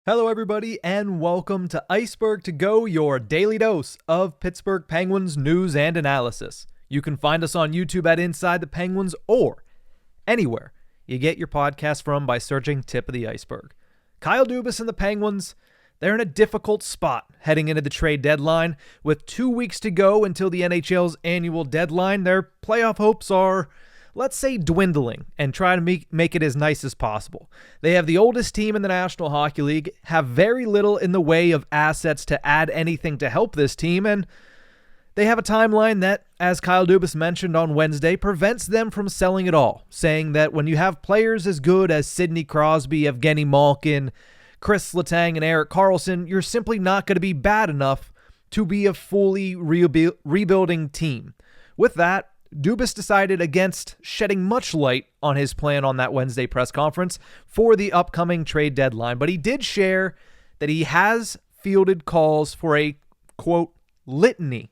Hello, everybody, and welcome to Ice-Burgh To Go, your daily dose of Pittsburgh Penguins news and analysis. You can find us on YouTube at Inside the Penguins or anywhere you get your podcast from by searching Tip of the Iceberg. Kyle Dubas and the Penguins, they're in a difficult spot heading into the trade deadline. With 2 weeks to go until the NHL's annual deadline, their playoff hopes are, let's say, dwindling, and try to make it as nice as possible. They have the oldest team in the National Hockey League, have very little in the way of assets to add anything to help this team, and they have a timeline that, as Kyle Dubas mentioned on Wednesday, prevents them from selling it all, saying that when you have players as good as Sidney Crosby, Evgeny Malkin, Chris Letang, and Erik Karlsson, you're simply not going to be bad enough to be a fully rebuilding team. With that, Dubas decided against shedding much light on his plan on that Wednesday press conference for the upcoming trade deadline, but he did share that he has fielded calls for a, quote, litany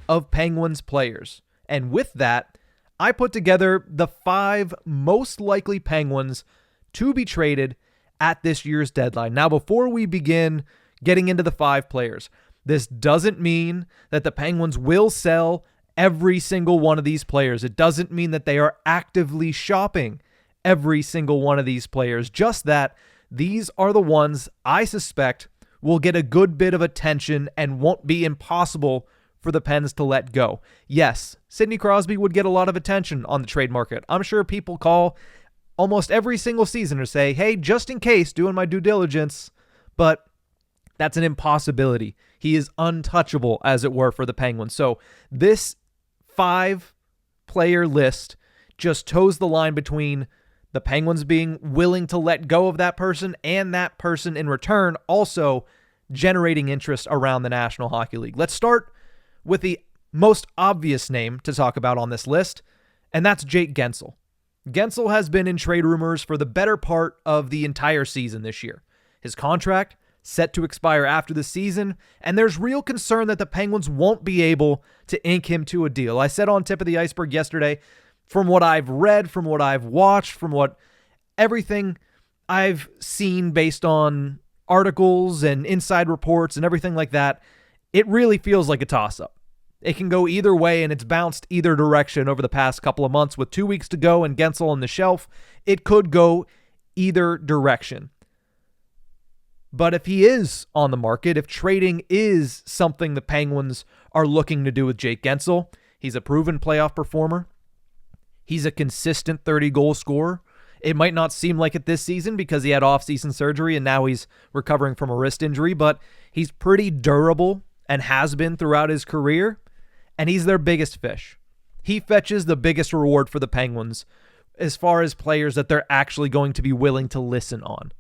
of Penguins players. And with that, I put together the 5 most likely Penguins to be traded at this year's deadline. Now, before we begin getting into the 5 players, this doesn't mean that the Penguins will sell every single one of these players. It doesn't mean that they are actively shopping every single one of these players. Just that these are the ones I suspect will get a good bit of attention and won't be impossible for the Pens to let go. Yes, Sidney Crosby would get a lot of attention on the trade market. I'm sure people call almost every single season to say, hey, just in case, doing my due diligence, but that's an impossibility. He is untouchable, as it were, for the Penguins. So this 5-player list just toes the line between the Penguins being willing to let go of that person and that person in return also generating interest around the National Hockey League. Let's start with the most obvious name to talk about on this list, and that's Jake Guentzel. Guentzel has been in trade rumors for the better part of the entire season this year. His contract set to expire after the season, and there's real concern that the Penguins won't be able to ink him to a deal. I said on Tip of the Iceberg yesterday, from what I've read, from what I've watched, from what everything I've seen based on articles and inside reports and everything like that, it really feels like a toss-up. It can go either way, and it's bounced either direction over the past couple of months. With 2 weeks to go and Guentzel on the shelf, it could go either direction. But if he is on the market, if trading is something the Penguins are looking to do with Jake Guentzel, he's a proven playoff performer. He's a consistent 30-goal scorer. It might not seem like it this season because he had off-season surgery and now he's recovering from a wrist injury, but he's pretty durable and has been throughout his career, and he's their biggest fish. He fetches the biggest reward for the Penguins as far as players that they're actually going to be willing to listen on.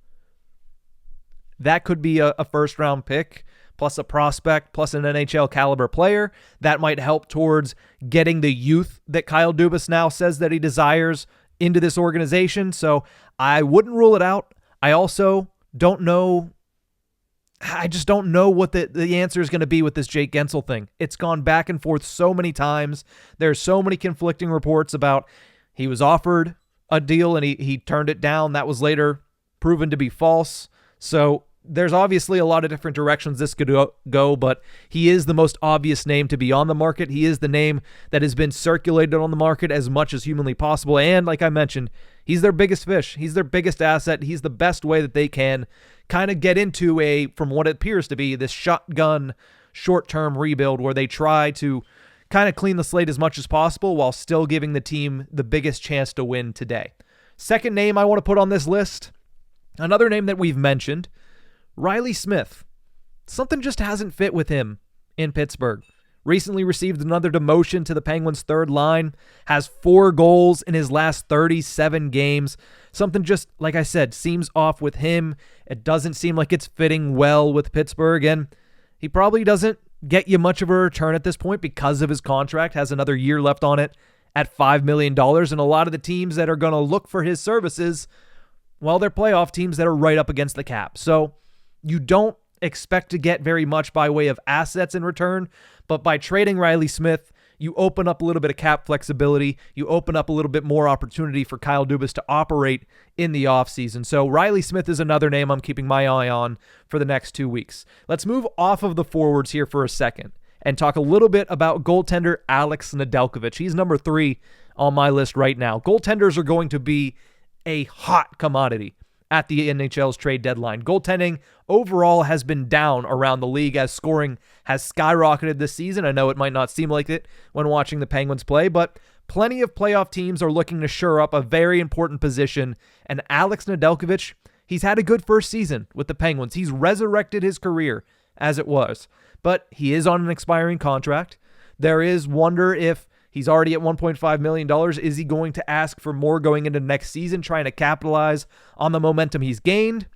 That could be a first-round pick, plus a prospect, plus an NHL caliber player. That might help towards getting the youth that Kyle Dubas now says that he desires into this organization. So I wouldn't rule it out. I also don't know. I just don't know what the answer is going to be with this Jake Guentzel thing. It's gone back and forth so many times. There's so many conflicting reports about he was offered a deal and he turned it down. That was later proven to be false. So there's obviously a lot of different directions this could go, but he is the most obvious name to be on the market. He is the name that has been circulated on the market as much as humanly possible. And like I mentioned, he's their biggest fish. He's their biggest asset. He's the best way that they can kind of get into from what appears to be this shotgun short-term rebuild where they try to kind of clean the slate as much as possible while still giving the team the biggest chance to win today. Second name I want to put on this list, another name that we've mentioned, Riley Smith. Something just hasn't fit with him in Pittsburgh. Recently received another demotion to the Penguins' third line, has 4 goals in his last 37 games. Something just, like I said, seems off with him. It doesn't seem like it's fitting well with Pittsburgh, and he probably doesn't get you much of a return at this point because of his contract, has another year left on it at $5 million, and a lot of the teams that are going to look for his services, well, they're playoff teams that are right up against the cap. So you don't expect to get very much by way of assets in return, but by trading Riley Smith, you open up a little bit of cap flexibility. You open up a little bit more opportunity for Kyle Dubas to operate in the offseason. So Riley Smith is another name I'm keeping my eye on for the next 2 weeks. Let's move off of the forwards here for a second and talk a little bit about goaltender Alex Nedeljkovic. He's number 3 on my list right now. Goaltenders are going to be a hot commodity at the NHL's trade deadline. Goaltending overall has been down around the league as scoring has skyrocketed this season. I know it might not seem like it when watching the Penguins play, but plenty of playoff teams are looking to shore up a very important position, and Alex Nedeljkovic, he's had a good first season with the Penguins. He's resurrected his career as it was, but he is on an expiring contract. There is wonder if he's already at $1.5 million. Is he going to ask for more going into next season, trying to capitalize on the momentum he's gained?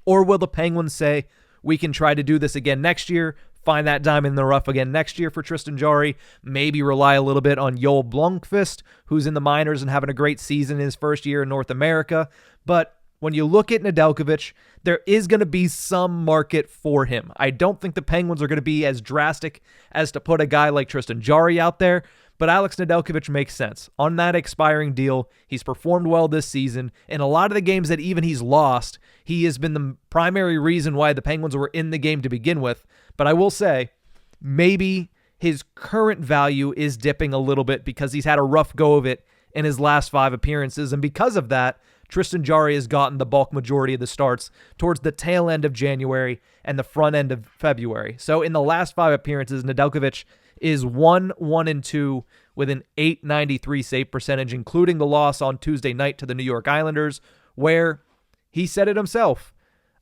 Or will the Penguins say, we can try to do this again next year, find that diamond in the rough again next year for Tristan Jarry, maybe rely a little bit on Joel Blomqvist, who's in the minors and having a great season in his first year in North America. But when you look at Nedeljkovic, there is going to be some market for him. I don't think the Penguins are going to be as drastic as to put a guy like Tristan Jarry out there, but Alex Nedeljkovic makes sense. On that expiring deal, he's performed well this season. In a lot of the games that even he's lost, he has been the primary reason why the Penguins were in the game to begin with. But I will say, maybe his current value is dipping a little bit because he's had a rough go of it in his last 5 appearances. And because of that, Tristan Jarry has gotten the bulk majority of the starts towards the tail end of January and the front end of February. So in the last 5 appearances, Nedeljkovic is 1-1-2 with an .893 save percentage, including the loss on Tuesday night to the New York Islanders, where he said it himself.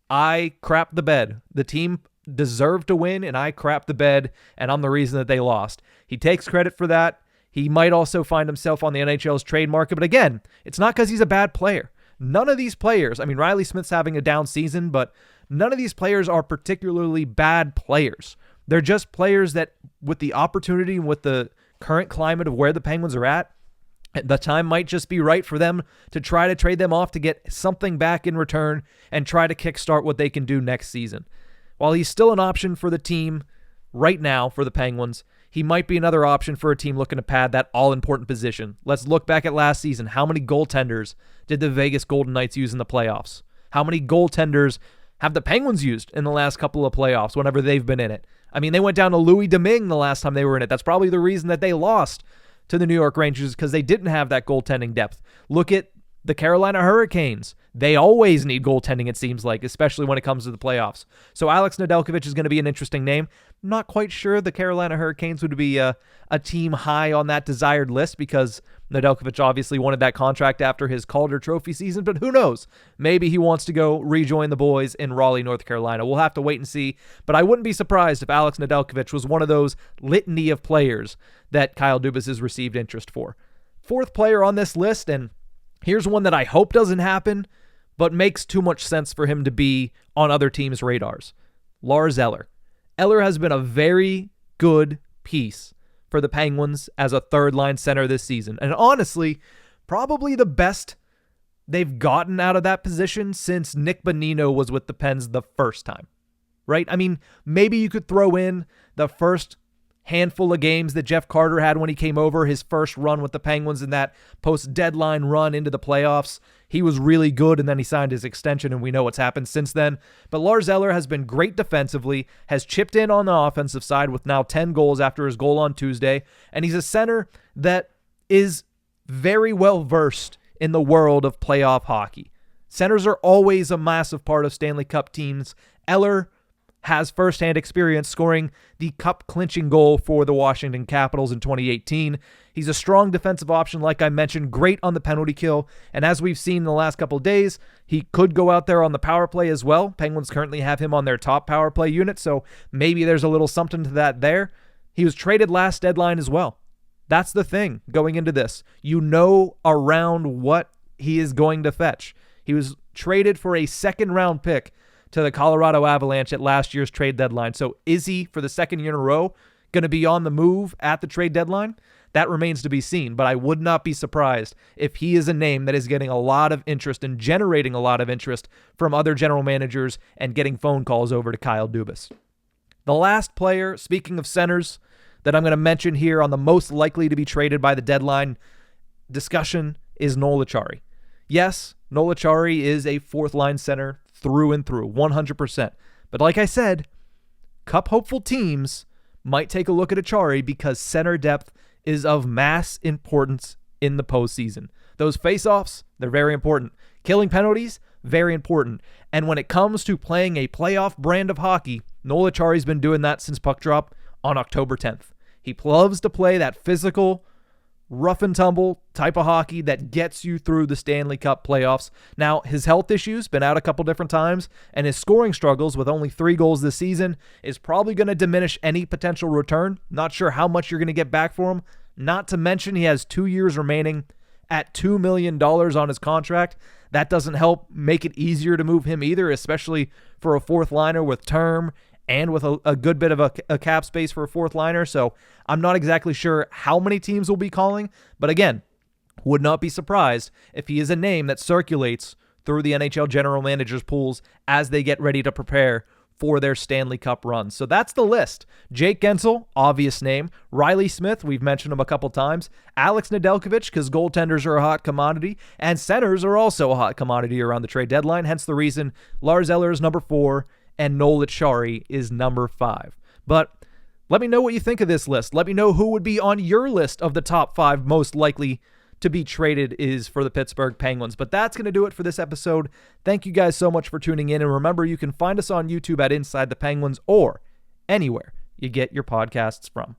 I crapped the bed. The team deserved to win, and I crapped the bed, and I'm the reason that they lost. He takes credit for that. He might also find himself on the NHL's trade market, but again, it's not because he's a bad player. None of these players, I mean, Riley Smith's having a down season, but none of these players are particularly bad players. They're just players that, with the opportunity and with the current climate of where the Penguins are at, the time might just be right for them to try to trade them off to get something back in return and try to kickstart what they can do next season. While he's still an option for the team right now for the Penguins, he might be another option for a team looking to pad that all-important position. Let's look back at last season. How many goaltenders did the Vegas Golden Knights use in the playoffs? How many goaltenders have the Penguins used in the last couple of playoffs whenever they've been in it? I mean, they went down to Louis Domingue the last time they were in it. That's probably the reason that they lost to the New York Rangers, because they didn't have that goaltending depth. Look at the Carolina Hurricanes. They always need goaltending, it seems like, especially when it comes to the playoffs. So Alex Nedeljkovic is going to be an interesting name. I'm not quite sure the Carolina Hurricanes would be a team high on that desired list, because Nedeljkovic obviously wanted that contract after his Calder Trophy season, but who knows? Maybe he wants to go rejoin the boys in Raleigh, North Carolina. We'll have to wait and see, but I wouldn't be surprised if Alex Nedeljkovic was one of those litany of players that Kyle Dubas has received interest for. 4th player on this list, and here's one that I hope doesn't happen, but makes too much sense for him to be on other teams' radars. Lars Eller. Eller has been a very good piece for the Penguins as a third-line center this season. And honestly, probably the best they've gotten out of that position since Nick Bonino was with the Pens the first time. Right? I mean, maybe you could throw in the first handful of games that Jeff Carter had when he came over, his first run with the Penguins in that post-deadline run into the playoffs. He was really good, and then he signed his extension, and we know what's happened since then. But Lars Eller has been great defensively, has chipped in on the offensive side with now 10 goals after his goal on Tuesday, and he's a center that is very well versed in the world of playoff hockey. Centers are always a massive part of Stanley Cup teams. Eller has firsthand experience scoring the cup-clinching goal for the Washington Capitals in 2018. He's a strong defensive option, like I mentioned, great on the penalty kill, and as we've seen in the last couple of days, he could go out there on the power play as well. Penguins currently have him on their top power play unit, so maybe there's a little something to that there. He was traded last deadline as well. That's the thing going into this. You know around what he is going to fetch. He was traded for a second-round pick to the Colorado Avalanche at last year's trade deadline. So is he, for the second year in a row, going to be on the move at the trade deadline? That remains to be seen, but I would not be surprised if he is a name that is getting a lot of interest and generating a lot of interest from other general managers and getting phone calls over to Kyle Dubas. The last player, speaking of centers, that I'm going to mention here on the most likely to be traded by the deadline discussion is Noel Acciari. Yes, Noel Acciari is a fourth-line center through and through, 100%. But like I said, cup-hopeful teams might take a look at Acciari because center depth is of mass importance in the postseason. Those face-offs, they're very important. Killing penalties, very important. And when it comes to playing a playoff brand of hockey, Noel Acciari's been doing that since puck drop on October 10th. He loves to play that physical, rough and tumble type of hockey that gets you through the Stanley Cup playoffs. Now, his health issues, been out a couple different times, and his scoring struggles with only 3 goals this season is probably going to diminish any potential return. Not sure how much you're going to get back for him. Not to mention he has 2 years remaining at $2 million on his contract. That doesn't help make it easier to move him either, especially for a fourth liner with term and with a good bit of a cap space for a fourth liner. So I'm not exactly sure how many teams will be calling, but again, would not be surprised if he is a name that circulates through the NHL general managers pools as they get ready to prepare for their Stanley Cup run. So that's the list. Jake Gensel, obvious name. Riley Smith, we've mentioned him a couple times. Alex Nedeljkovic, because goaltenders are a hot commodity, and centers are also a hot commodity around the trade deadline, hence the reason Lars Eller is number 4 and Noel Acciari is number 5. But let me know what you think of this list. Let me know who would be on your list of the top 5 most likely to be traded is for the Pittsburgh Penguins. But that's going to do it for this episode. Thank you guys so much for tuning in. And remember, you can find us on YouTube at Inside the Penguins or anywhere you get your podcasts from.